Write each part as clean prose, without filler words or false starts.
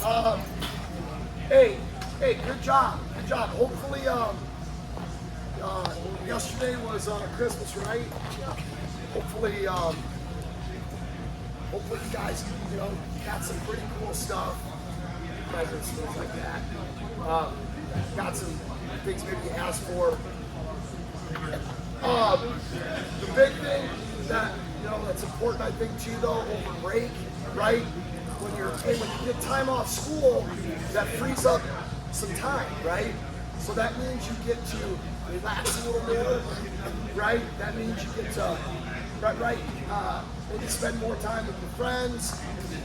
Um, hey, good job. Hopefully, yesterday was Christmas, right? Hopefully, hopefully you guys, got some pretty cool stuff, presents, things like that. Got some things maybe you asked for. The big thing that that's important, I think, too, though, over break, right? When you get time off school, that frees up some time, right? So that means you get to relax a little more, right? That means you get to, maybe spend more time with your friends.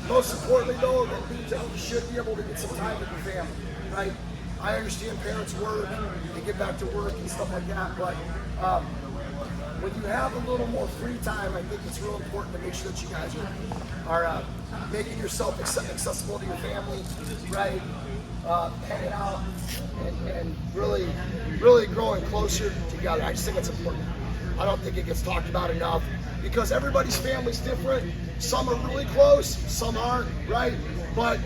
Most importantly, though, that means that you should be able to get some time with your family, right? I understand parents work, they get back to work and stuff like that, but when you have a little more free time, I think it's real important to make sure that you guys are making yourself accessible to your family, right? Hanging out and really growing closer together. I just think it's important. I don't think it gets talked about enough because everybody's family's different. Some are really close, some aren't, right? But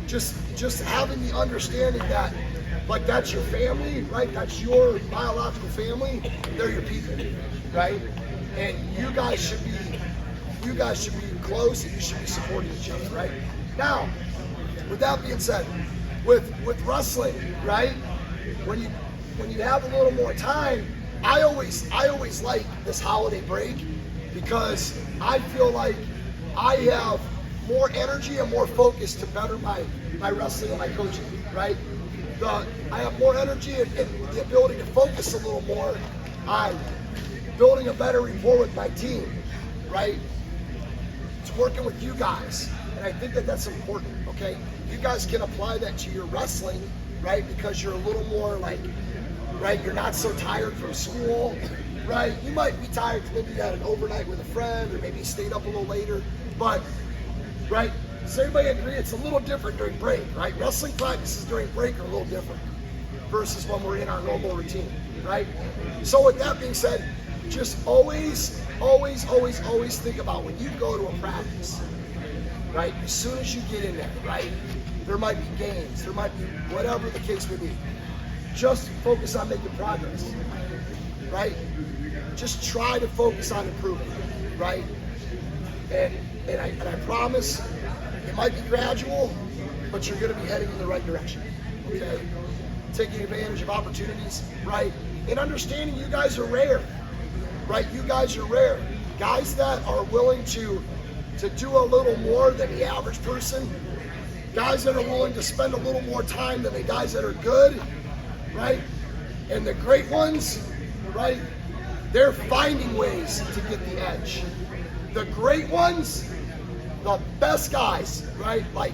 just having the understanding that, like, that's your family, right? That's your biological family. They're your people, right? And you guys should be close, and you should be supporting each other, right? Now, with that being said, with wrestling, right? When you have a little more time, I always like this holiday break because I feel like I have more energy and more focus to better my wrestling and my coaching, right? I have more energy and the ability to focus a little more on building a better rapport with my team, right? It's working with you guys, and I think that that's important, okay? You guys can apply that to your wrestling, right? Because you're a little more right? You're not so tired from school, right? You might be tired because maybe you had an overnight with a friend or maybe you stayed up a little later, but, right? Does everybody agree it's a little different during break, right? Wrestling practices during break are a little different versus when we're in our normal routine, right? So with that being said, just always think about when you go to a practice, right? As soon as you get in there, right? There might be games, there might be whatever the case may be. Just focus on making progress, right? Just try to focus on improving, right? And I promise it might be gradual, but you're going to be heading in the right direction, okay? Taking advantage of opportunities, right? And understanding you guys are rare, right? You guys are rare. Guys that are willing to do a little more than the average person, guys that are willing to spend a little more time than the guys that are good, right? And the great ones, right? They're finding ways to get the edge. The great ones, the best guys, right? Like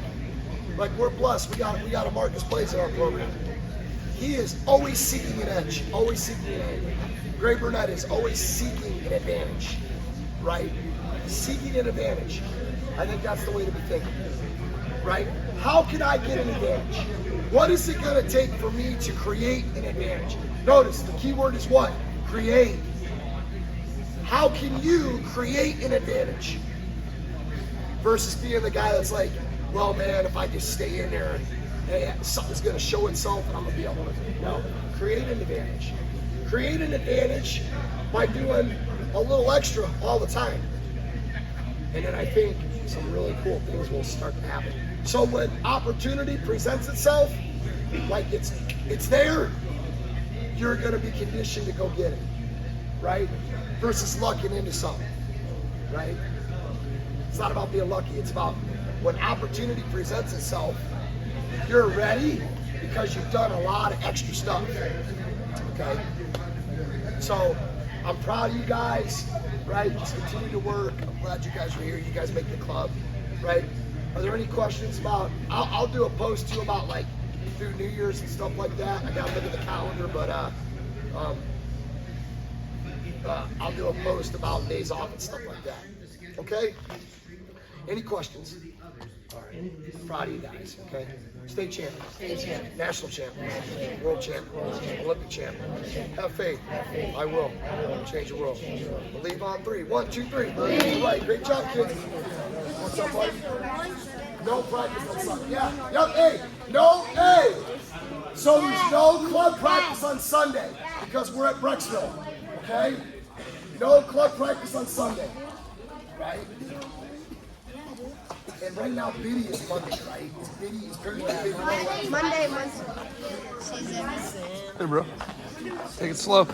we're blessed. We got a Marcus Blaze in our program. He is always seeking an edge, always seeking an edge. Gray Burnett is always seeking an advantage, right? Seeking an advantage. I think that's the way to be thinking, right? How can I get an advantage? What is it going to take for me to create an advantage? Notice the key word is what? Create. How can you create an advantage? Versus being the guy that's like, well, man, if I just stay in there, hey, something's going to show itself and I'm going to be able to. No, create an advantage. Create an advantage by doing a little extra all the time. And then I think some really cool things will start to happen. So when opportunity presents itself, like it's there, you're going to be conditioned to go get it, right? Versus lucking into something, right? It's not about being lucky. It's about when opportunity presents itself, you're ready because you've done a lot of extra stuff, okay? So I'm proud of you guys, right? Just continue to work. I'm glad you guys are here. You guys make the club, right? Are there any questions about, I'll do a post too about like through New Year's and stuff like that. I gotta look at the calendar, but I'll do a post about days off and stuff like that. Okay? Any questions? All right. I'm proud of you guys, okay? State champion, national champion, world champion, Olympic champion. Have faith. I will. Change the world. Believe on three. 1, 2, 3. All right. Great job, kids. What's up, buddy? No practice on Sunday. Yeah. Yep. Hey. No. Hey. So there's no club practice on Sunday because we're at Brecksville. Okay. No club practice on Sunday. Right. And right now, Biddy is Monday, right? Biddy is currently Monday. Hey, bro. Take it slow.